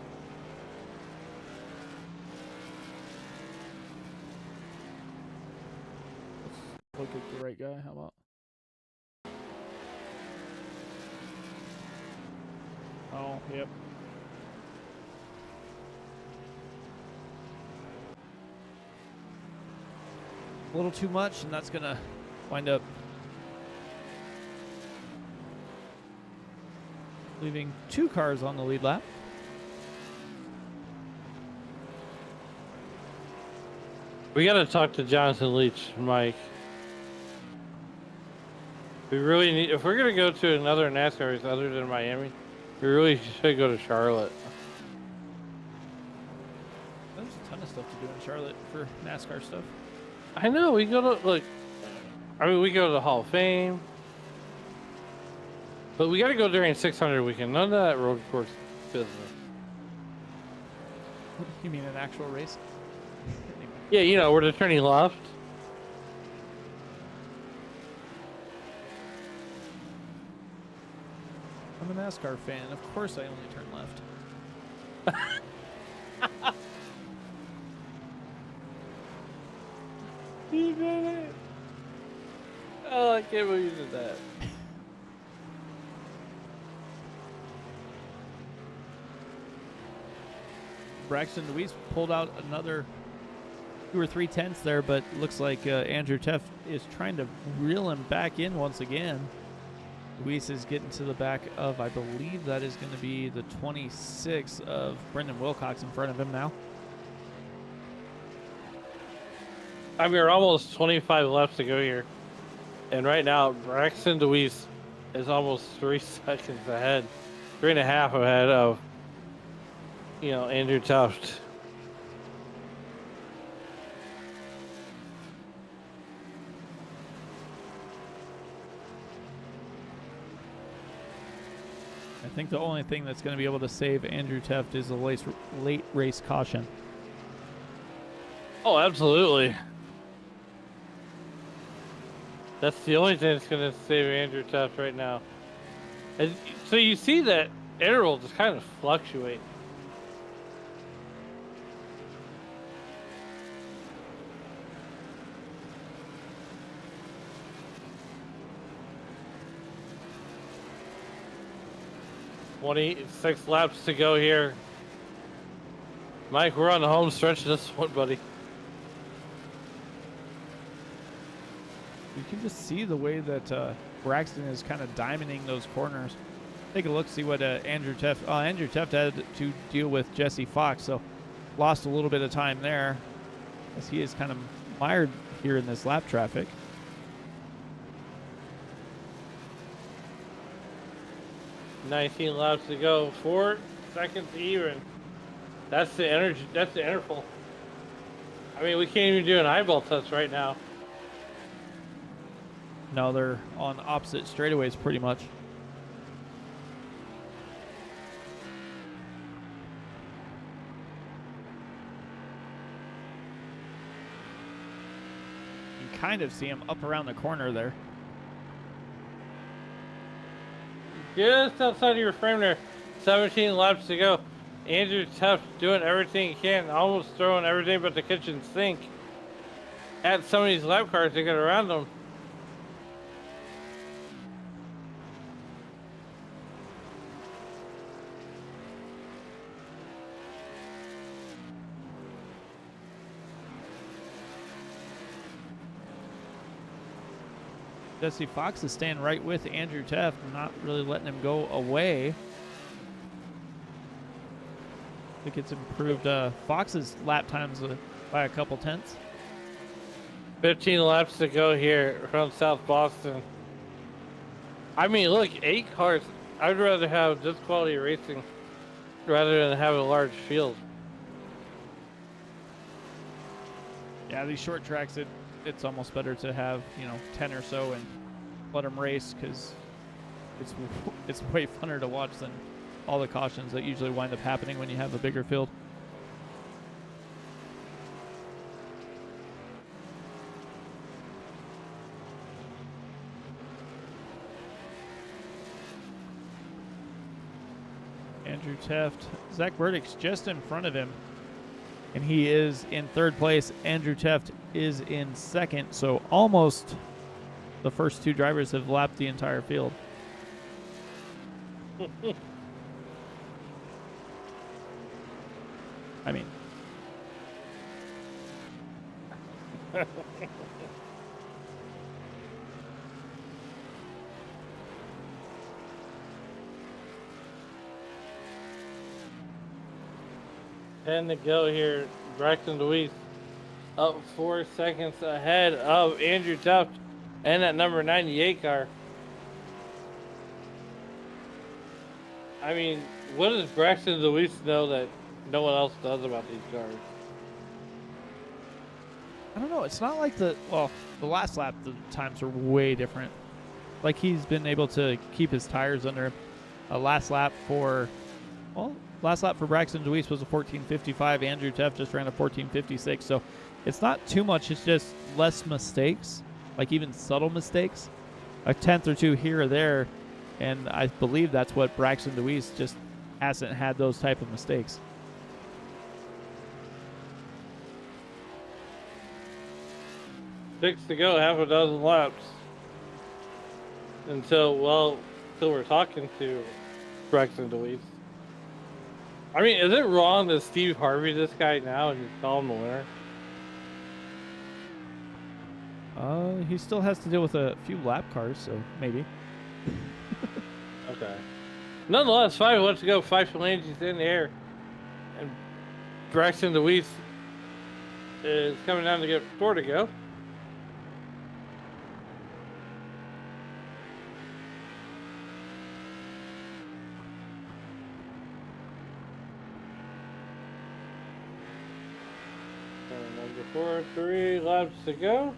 Let's look at the right guy. How about? Oh, yep. A little too much, and that's gonna wind up leaving 2 cars on the lead lap.
We got to talk to Jonathan Leach, Mike. We really need, if we're going to go to another NASCAR race other than Miami, we really should go to Charlotte.
There's a ton of stuff to do in Charlotte for NASCAR stuff.
I know, we go to, look, I mean, we go to the Hall of Fame. But we got to go during 600 weekend. None of that road course business.
You mean an actual race?
Yeah, you know, where they're turning left.
I'm a NASCAR fan. Of course I only turn left.
You did it. Oh, I can't believe you did that.
Braxton DeWeese pulled out another 2 or 3 tenths there, but looks like Andrew Teft is trying to reel him back in once again. Luis is getting to the back of, I believe that is going to be the 26 of Brendan Wilcox in front of him now.
I mean, we're almost 25 laps to go here. And right now, Braxton DeWeese is almost 3 seconds ahead. 3.5 ahead of, Andrew Tuft.
I think the only thing that's going to be able to save Andrew Tuft is a late race caution.
Oh, absolutely. That's the only thing that's going to save Andrew Tuft right now. And so you see that interval just kind of fluctuate. "26 laps to go here." Mike, we're on the home stretch of this one, buddy.
You can just see the way that Braxton is kind of diamonding those corners. Take a look, see what Andrew Tuft. Andrew Tuft had to deal with Jesse Fox, so lost a little bit of time there, as he is kind of mired here in this lap traffic.
"19 laps to go. 4 seconds even." That's the energy. That's the interval. I mean, we can't even do an eyeball test right now.
No, they're on opposite straightaways pretty much. You can kind of see him up around the corner there.
Just outside of your frame there. 17 laps to go. Andrew Tuft doing everything he can, almost throwing everything but the kitchen sink at some of these lap cars to get around them.
Jesse Fox is staying right with Andrew Tuft, not really letting him go away. I think it's improved Fox's lap times by a couple tenths.
15 laps to go here from South Boston. I mean, look, 8 cars. I'd rather have this quality racing rather than have a large field.
Yeah, these short tracks, it's almost better to have 10 or so and let them race, because it's way funner to watch than all the cautions that usually wind up happening when you have a bigger field. Andrew Tuft, Zach Burdick's just in front of him, and he is in third place. Andrew Tuft is in second, so almost the first 2 drivers have lapped the entire field. I mean,
And to go here, Braxton DeWeese up 4 seconds ahead of Andrew Tuft and that number 98 car. I mean, what does Braxton DeWeese know that no one else does about these cars?
I don't know. It's not like the last lap, the times are way different. Like, he's been able to keep his tires under him. Last lap for Braxton DeWeese was a 14:55. Andrew Tuft just ran a 14:56. So it's not too much. It's just less mistakes, like even subtle mistakes, a tenth or two here or there. And I believe that's what Braxton DeWeese just hasn't had, those type of mistakes.
Six to go, half a dozen laps. Until we're talking to Braxton DeWeese. I mean, is it wrong to Steve Harvey this guy now and just call him the winner?
He still has to deal with a few lap cars, so maybe.
Okay. Nonetheless, 5 lets go. 5 phalanges in the air. And Braxton DeWeese is coming down to get 4 to go. And number 4, 3 laps to go.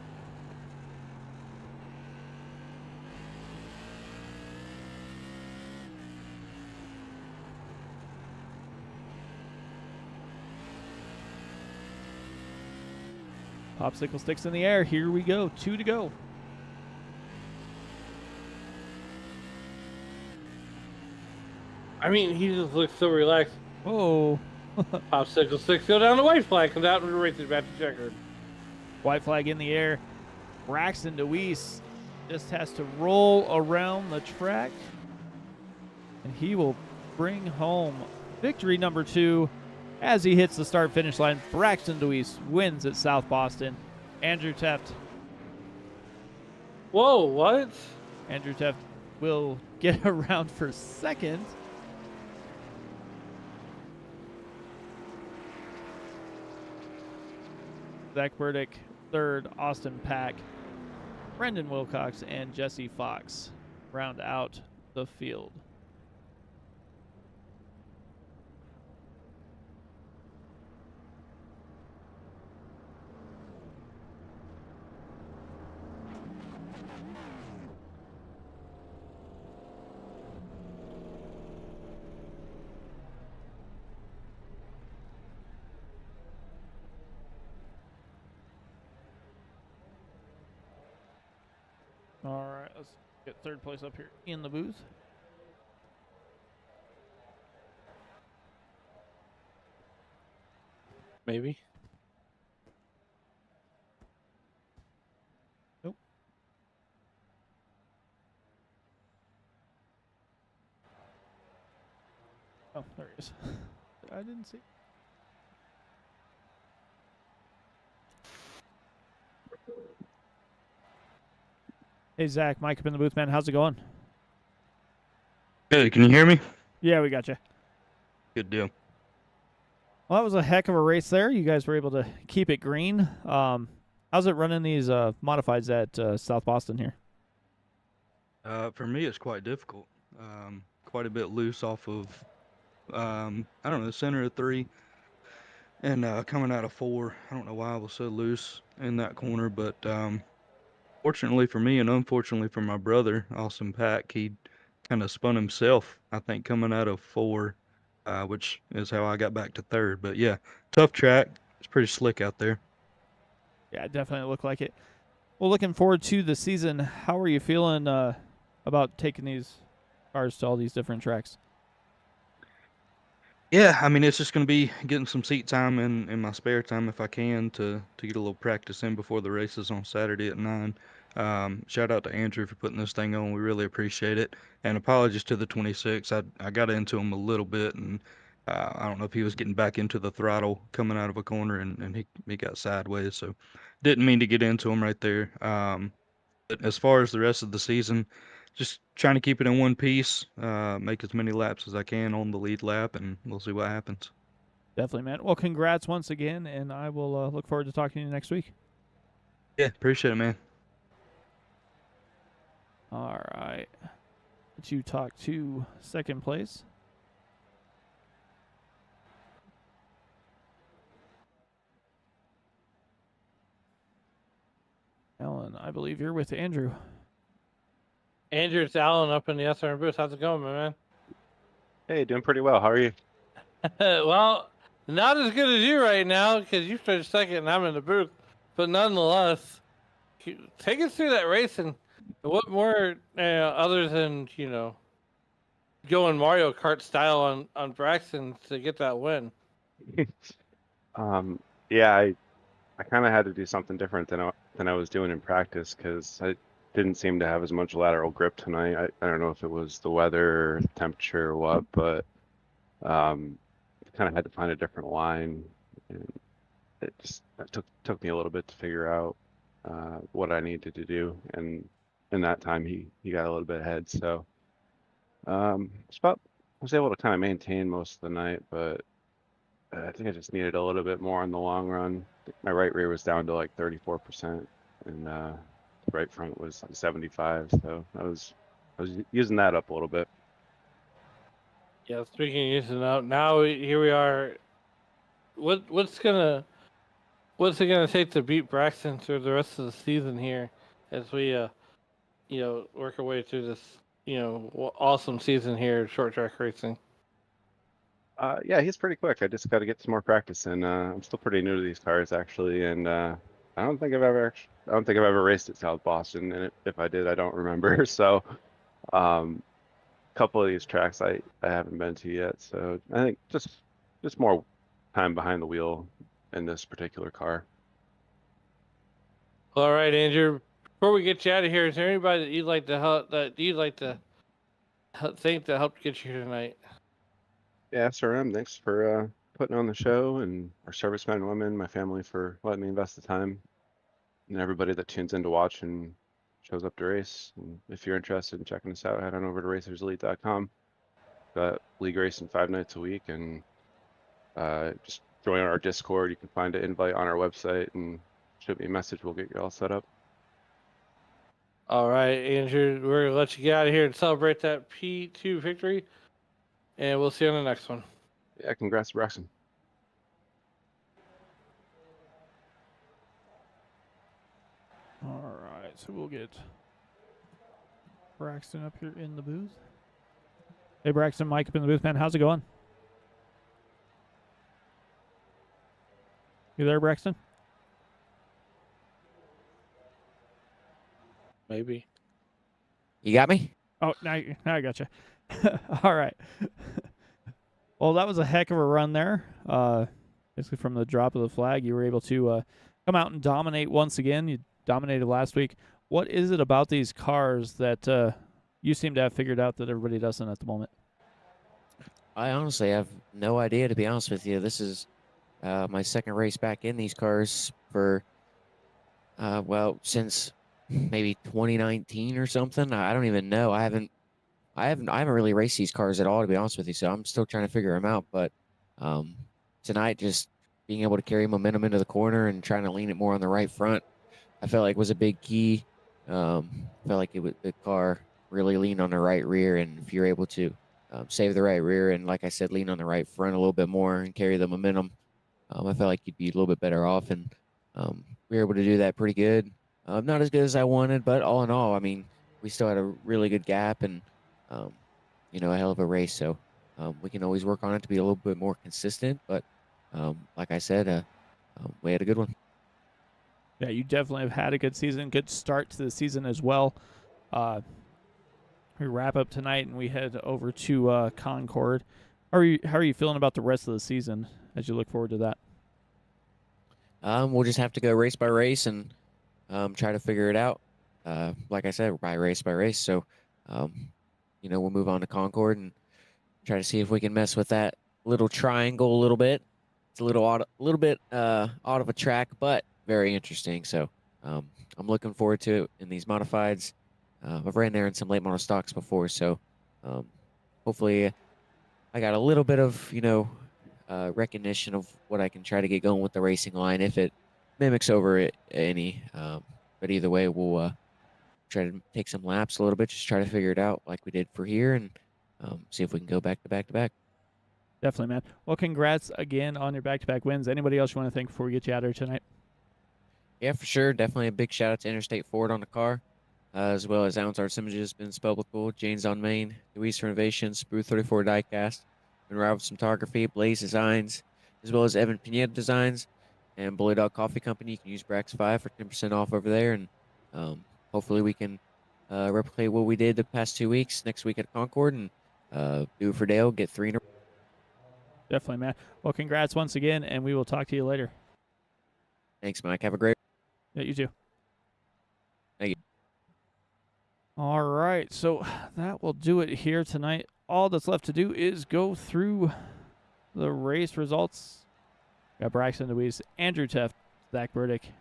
Popsicle sticks in the air. Here we go. 2 to go.
I mean, he just looks so relaxed.
Oh.
Popsicle sticks go down the white flag, comes out and the race is back to checkered.
White flag in the air. Braxton DeWeese just has to roll around the track. And he will bring home victory number 2 as he hits the start-finish line. Braxton DeWeese wins at South Boston. Andrew Teft.
Whoa, what?
Andrew Teft will get around for second. Zach Burdick, third. Austin Pack, Brendan Wilcox, and Jesse Fox round out the field. All right, let's get third place up here in the booth.
Maybe.
Nope. Oh, there he is. I didn't see. Hey, Zach, Mike up in the booth, man. How's it going?
Good. Can you hear me?
Yeah, we got you.
Good deal.
Well, that was a heck of a race there. You guys were able to keep it green. How's it running these modifieds at South Boston here?
For me, it's quite difficult. Quite a bit loose off of, I don't know, the center of 3 and coming out of 4. I don't know why I was so loose in that corner, but fortunately for me and unfortunately for my brother, Austin Pack, he kind of spun himself, I think, coming out of 4, which is how I got back to 3rd. But yeah, tough track. It's pretty slick out there.
Yeah, it definitely looked like it. Well, looking forward to the season. How are you feeling about taking these cars to all these different tracks?
Yeah, I mean, it's just going to be getting some seat time in my spare time if I can to get a little practice in before the races on Saturday at 9. Shout out to Andrew for putting this thing on. We really appreciate it. And apologies to the 26. I got into him a little bit, and I don't know if he was getting back into the throttle coming out of a corner, and he got sideways. So didn't mean to get into him right there. But as far as the rest of the season, just trying to keep it in one piece, make as many laps as I can on the lead lap, and we'll see what happens.
Definitely, man. Well, congrats once again, and I will look forward to talking to you next week.
Yeah, appreciate it, man.
All right. Let you talk to second place. Alan, I believe you're with Andrew.
Andrew, it's Alan up in the SRM booth. How's it going, my man?
Hey, doing pretty well. How are you?
Well, not as good as you right now because you finished second and I'm in the booth. But nonetheless, take us through that race and what more, other than, going Mario Kart style on Braxton to get that win.
Yeah, I kind of had to do something different than I was doing in practice because I didn't seem to have as much lateral grip tonight. I don't know if it was the weather, or temperature, or what, but kind of had to find a different line, and it took me a little bit to figure out what I needed to do. And in that time he got a little bit ahead. So I was able to kind of maintain most of the night, but I think I just needed a little bit more in the long run. I think my right rear was down to like 34%, and the right front was 75. So I was using that up a little bit.
Yeah, speaking of using out, here we are. What's it gonna take to beat Braxton through the rest of the season here, as we work our way through this awesome season here at short track racing?
Yeah, he's pretty quick. I just got to get some more practice in. I'm still pretty new to these cars actually, and I don't think I've ever raced at South Boston, and if I did, I don't remember. So, a couple of these tracks I haven't been to yet. So I think just more time behind the wheel in this particular car.
All right, Andrew. Before we get you out of here, is there anybody that you'd like to thank that helped get you here tonight?
Yeah, SRM, thanks for putting on the show, and our servicemen and women, my family for letting me invest the time, and everybody that tunes in to watch and shows up to race. And if you're interested in checking us out, head on over to racerselite.com. Got league racing 5 nights a week, and just join our Discord. You can find an invite on our website and shoot me a message. We'll get you all set up.
All right, Andrew, we're going to let you get out of here and celebrate that P2 victory, and we'll see you on the next one.
Yeah, congrats, Braxton.
All right, so we'll get Braxton up here in the booth. Hey, Braxton, Mike up in the booth, man. How's it going? You there, Braxton?
Maybe.
You got me?
Oh, now I got you. All right. Well, that was a heck of a run there. Basically, from the drop of the flag, you were able to come out and dominate once again. You dominated last week. What is it about these cars that you seem to have figured out that everybody doesn't at the moment?
I honestly have no idea, to be honest with you. This is my second race back in these cars for, since maybe 2019 or something. I don't even know. I haven't really raced these cars at all, to be honest with you. So I'm still trying to figure them out. But tonight, just being able to carry momentum into the corner and trying to lean it more on the right front, I felt like was a big key. I felt like the car really leaned on the right rear, and if you're able to save the right rear and, like I said, lean on the right front a little bit more and carry the momentum, I felt like you'd be a little bit better off. And we were able to do that pretty good. Not as good as I wanted, but all in all, I mean, we still had a really good gap and, a hell of a race. So we can always work on it to be a little bit more consistent. But like I said, we had a good one.
Yeah, you definitely have had a good season, good start to the season as well. We wrap up tonight and we head over to Concord. How are you feeling about the rest of the season as you look forward to that?
We'll just have to go race by race and try to figure it out. Like I said, by race by race. So, we'll move on to Concord and try to see if we can mess with that little triangle a little bit. It's a little bit out of a track, but very interesting. So I'm looking forward to it in these modifieds. I've ran there in some late model stocks before, so hopefully I got a little bit of recognition of what I can try to get going with the racing line if it mimics over it any. But either way, we'll try to take some laps a little bit, just try to figure it out like we did for here, and see if we can go back to back to back.
Definitely, man. Well, congrats again on your back-to-back wins. Anybody else you want to thank before we get you out of here tonight?
Yeah, for sure. Definitely a big shout out to Interstate Ford on the car, as well as Ounce Arts Images, Ben's Publical, Jane's on Main, Louise Renovations, Brew 34 Diecast, Monroe Photography, Blaze Designs, as well as Evan Pineda Designs, and Bully Dog Coffee Company. You can use Brax5 for 10% off over there, and hopefully we can replicate what we did the past 2 weeks next week at Concord and do it for Dale, get 3 in a row.
Definitely, man. Well, congrats once again, and we will talk to you later.
Thanks, Mike. Have a great.
Yeah, you too.
Thank you.
All right, so that will do it here tonight. All that's left to do is go through the race results. Got Braxton Deweese, Andrew Teff, Zach Burdick,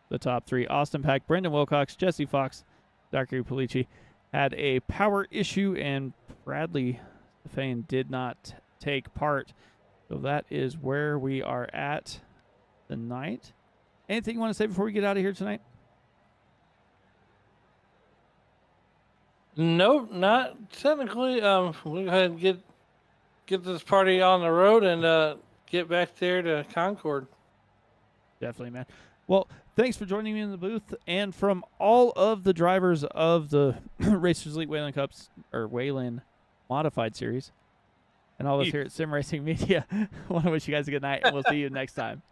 the top 3. Austin Pack, Brendan Wilcox, Jesse Fox, Zachary Polici had a power issue, and Bradley Stefan did not take part. So that is where we are at tonight. Anything you want to say before we get out of here tonight?
Nope, not technically. We'll go ahead and get this party on the road and get back there to Concord.
Definitely, man. Well, thanks for joining me in the booth. And from all of the drivers of the Racers Elite Whelen Cups, or Whelen Modified Series, and all of us here at Sim Racing Media, I want to wish you guys a good night, and we'll see you next time.